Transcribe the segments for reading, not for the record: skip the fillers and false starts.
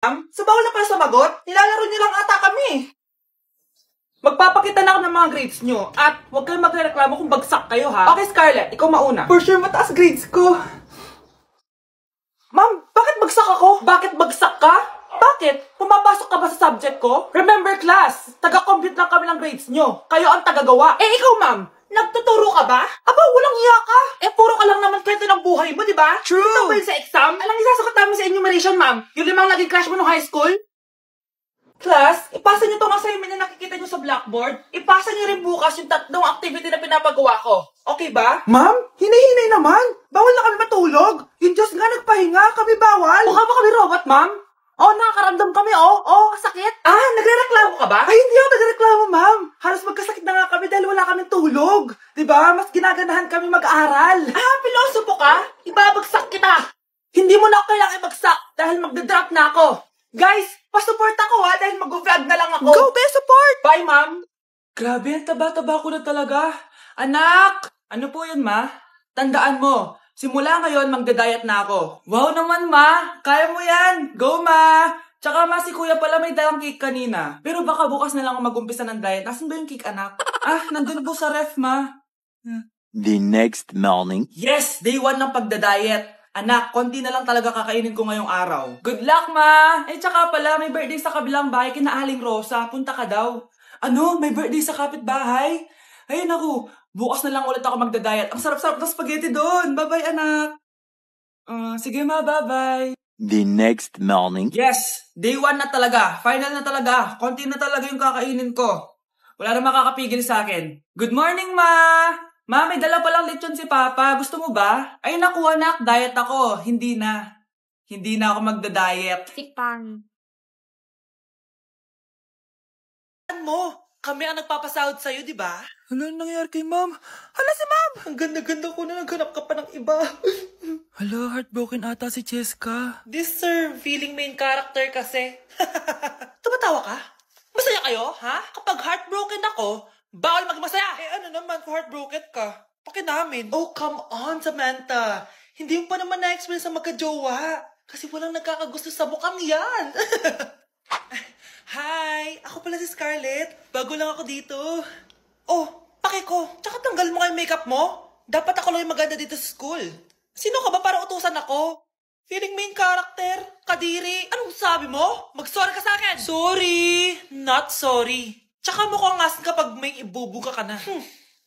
So bawal na pala sumagot? Nilalaro niyo lang ata kami. Magpapakita na ako ng mga grades nyo. At huwag kayong magreklamo kung bagsak kayo, ha? Okay, Scarlett, ikaw mauna. For sure, mataas grades ko. Ma'am, bakit bagsak ako? Bakit bagsak ka? Bakit? Pumapasok ka ba sa subject ko? Remember, class, taga-compute lang kami ng grades nyo. Kayo ang tagagawa. Eh, ikaw, ma'am, nagtuturo ka ba? Aba, walang iya ka. Eh, puro ka lang naman kwento ng buhay mo, di ba? True. Ito ba yun sa exam? Alang isasagot namin sa enumeration, ma'am. Yung 5 naging crush mo nung high school? Class, ipasa niyo itong assignment na nakikita niyo sa blackboard. Ipasa niyo rin bukas yung 3 activity na pinapagawa ko. Okay ba? Ma'am, hinay-hinay naman. Bawal na kami matulog. Yung Diyos nga nagpahinga, kami bawal. Mukha ba kami robot, ma'am? Oh, nakakaramdam kami, sakit. Ah, nagrereklamo ka ba? Ay, hindi ako nagrereklamo, ma'am. Halos magkasakit na nga kami dahil wala kaming tulog. Diba? Mas ginaganahan kami mag-aral. Ah, pilosopo ka? Ibabagsak kita. Hindi mo na ako kailangan ibagsak dahil magdadrop na ako. Guys, pa-support ako ha dahil mag-vlog na lang ako. Go, be support! Bye, ma'am. Grabe, ang taba-taba ko na talaga. Anak! Ano po yun, ma? Tandaan mo, simula ngayon magda-diet na ako. Wow naman, ma! Kaya mo yan! Go, ma! Tsaka ma, si kuya pala may dalang cake kanina. Pero baka bukas na lang ako mag-umpisa ng diet. Nasaan ba yung cake, anak? Ah, nandun po sa ref, ma. The next morning. Yes! Day 1 ng pagda-diet. Anak, konti na lang talaga kakainin ko ngayong araw. Good luck, ma! Eh, tsaka pala, may birthday sa kabilang bahay kina Aling Rosa. Punta ka daw. Ano? May birthday sa kapitbahay? Ay, naku. Bukas na lang ulit ako magda-diet. Ang sarap-sarap ng spaghetti doon. Bye-bye, anak. Sige, ma. Bye-bye. The next morning. Yes! Day 1 na talaga. Final na talaga. Konti na talaga yung kakainin ko. Wala na makakapigil sa akin. Good morning, ma! Ma, may dala palang lechon si Papa. Gusto mo ba? Ay, naku anak, diet ako. Hindi na. Hindi na ako magda-diet. Tikpan. Mo, kami ang nagpapasahod sa'yo, di ba? Ano nangyari kay ma'am? Hala si ma'am! Ang ganda-ganda ko na naghanap ka pa ng iba. Hala, heartbroken ata si Cheska. This sir, feeling main character kasi. Tumatawa ka? Masaya kayo, ha? Kapag heartbroken ako, bawal maging masaya! Eh ano naman kung heartbroken ka? Pakinamin. Oh, come on, Samantha. Hindi mo pa naman na-experience sa magka-jowa. Kasi walang nagkakagusto sa mukhang yan. Hi! Ako pala si Scarlett. Bago lang ako dito. Oh, pake ko. Tsaka tanggal mo nga yung makeup mo. Dapat ako lang yung maganda dito sa school. Sino ka ba para utusan ako? Feeling main character? Kadiri? Anong sabi mo? Mag-sorry ka sa akin! Sorry! Not sorry. Tsaka mukhang asin kapag may ibubuga ka na.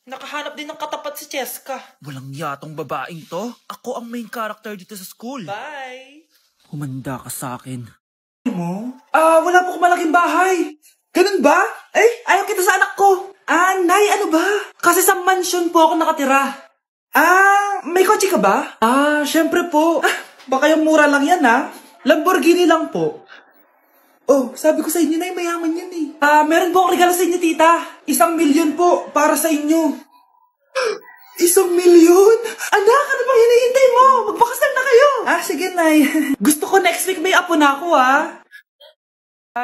Nakahanap din ng katapat si Cheska. Walang yatong babaeng to. Ako ang main character dito sa school. Bye! Humanda ka sa akin. Mo? Wala po akong malaking bahay. Ganun ba? Eh, ayaw kita sa anak ko. Nay, ano ba? Kasi sa mansion po ako nakatira. May kotse ka ba? Syempre po. Baka yung mura lang yan, ha? Lamborghini lang po. Oh, sabi ko sa inyo na mayaman yan eh. Meron po akong regalo sa inyo, tita. 1,000,000 po para sa inyo. 1,000,000? Anak, ano bang hinihintay mo? Magpakasal na kayo. Sige, Nay. Gusto ko next week may apo na ako,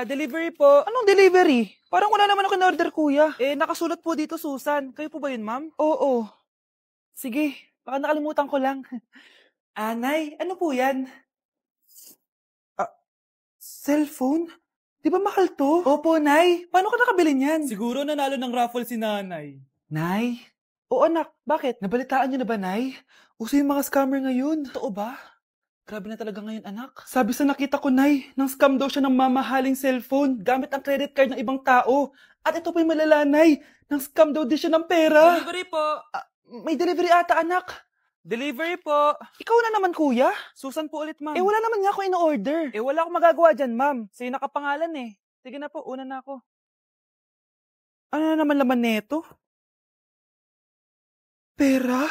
delivery po. Anong delivery? Parang wala naman ako in-order, kuya. Nakasulat po dito, Susan. Kayo po ba yun, ma'am? Oo. Sige, baka nakalimutan ko lang. Nay, ano po yan? Cellphone? Di ba mahal to? Opo, Nay. Paano ka nakabili niyan? Siguro nanalo ng raffle si nanay. Nay? Oo, anak. Bakit? Nabalitaan niyo na ba, Nay? Uso yung mga scammer ngayon. Totoo ba? Grabe na talaga ngayon, anak. Sabi sa nakita ko, Nay, nang scam daw siya ng mamahaling cellphone gamit ang credit card ng ibang tao. At ito pa yung malala, Nay. Nang scam daw din siya ng pera. Delivery po. May delivery ata, anak. Delivery po. Ikaw na naman, kuya. Susan po ulit, ma'am. Wala naman nga ako in-order. Wala akong magagawa dyan, ma'am. Sa'yo nakapangalan eh. Sige na po, una na ako. Ano na naman laman neto? Pera?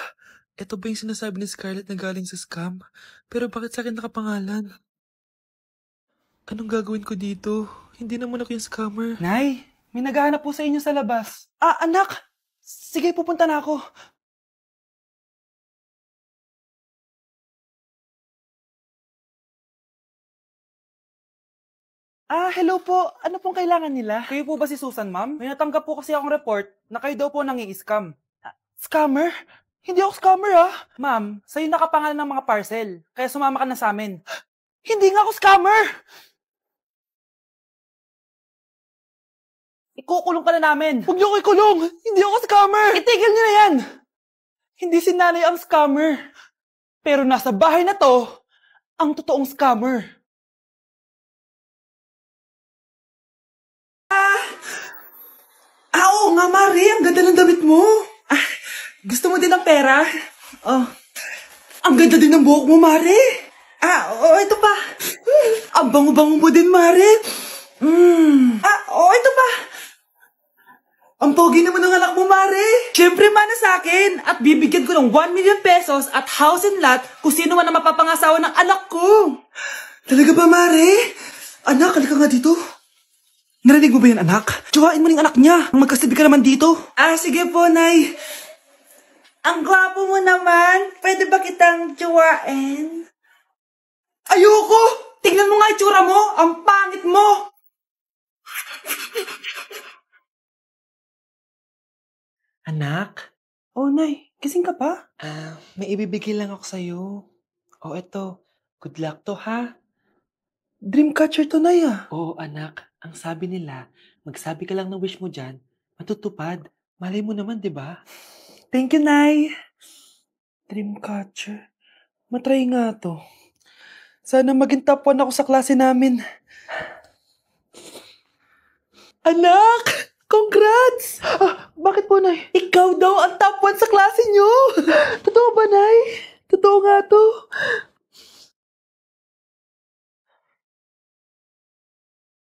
Ito ba yung sinasabi ni Scarlett na galing sa scam? Pero bakit sa akin nakapangalan? Anong gagawin ko dito? Hindi naman ako yung scammer. Nay, may naghahanap po sa inyo sa labas. Anak! Sige, pupunta na ako. Hello po. Ano pong kailangan nila? Kayo po ba si Susan, ma'am? May natanggap po kasi akong report na kayo daw po nangi-scam. Scammer? Hindi ako scammer, Ma'am, sa'yo nakapangalan ng mga parcel. Kaya sumama ka na sa amin. Hindi nga ako scammer! ikukulong ka na namin. Huwag niyo ko ikulong! Hindi ako scammer! Itigil niyo na yan! Hindi si nanay ang scammer. Pero nasa bahay na to, ang totoong scammer. Oo nga, Mari. Ang ganda ng damit mo. Gusto mo din ng pera? Oh. Ang ganda din ng buhok mo, Mari. Ito pa. Ang bango-bango mo din, Mari. Ito pa. Ang pogi naman ng anak mo, Mari. Siyempre, mana sa akin. At bibigyan ko ng 1 million pesos at house and lot kung sino man ang mapapangasawa ng anak ko. Talaga ba, Mari? Anak, halika nga dito. Narinig mo ba yan, anak? Tsuhain mo ng anak niya. Magkasabi ka naman dito. Sige po, Nay. Ang gwapo mo naman. Pwede ba kitang tsuhain? Ayoko! Tingnan mo nga itsura mo. Ang pangit mo. Anak? Nay. Gising ka pa? May ibibigay lang ako sa'yo. Eto. Good luck to, ha? Dreamcatcher to, Nay, Oo, anak. Ang sabi nila, magsabi ka lang ng wish mo dyan, matutupad. Malay mo naman, di ba? Thank you, Nay. Dreamcatcher. Matry nga to. Sana maging top 1 ako sa klase namin. Anak! Congrats! Bakit po, Nay? Ikaw daw ang top 1 sa klase nyo! Totoo ba, Nay? Totoo nga to.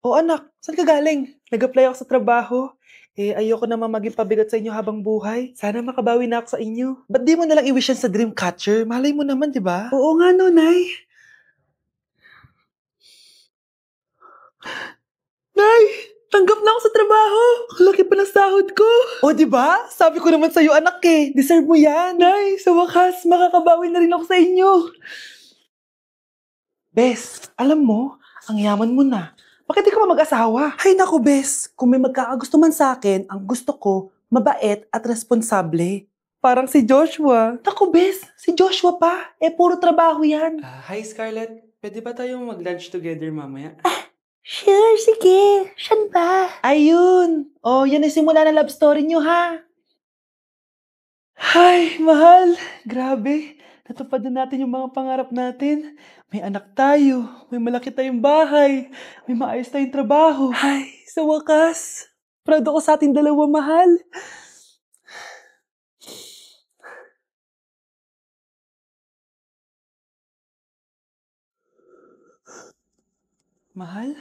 Anak, saan ka galing? Nag-apply ako sa trabaho. Ayoko naman maging pabigat sa inyo habang buhay. Sana makabawi na ako sa inyo. Ba't di mo nalang i-wish yan sa Dreamcatcher? Malay mo naman, di ba? Oo nga, no, Nay. Nay! Tanggap na ako sa trabaho! Ang laki pa ng sahod ko! Di ba? Sabi ko naman sa'yo, anak Deserve mo yan! Nay, sa wakas, makakabawi na rin ako sa inyo. Bes, alam mo, ang yaman mo na. Bakit di ka pa mag-asawa? Ay naku, Bes. Kung may magkakagusto man sa akin, ang gusto ko, mabait at responsable. Parang si Joshua. Naku, Bes. Si Joshua pa. Puro trabaho yan. Hi, Scarlett. Pwede ba tayong mag-lunch together mamaya? Sure, sige. Siyan ba? Ayun. Yan ang simula ng love story nyo, ha? Ay, mahal. Grabe. Natupad na natin yung mga pangarap natin. May anak tayo. May malaki tayong bahay. May maayos tayong trabaho. Ay, sa wakas. Proud ako sa ating dalawa, mahal. Mahal?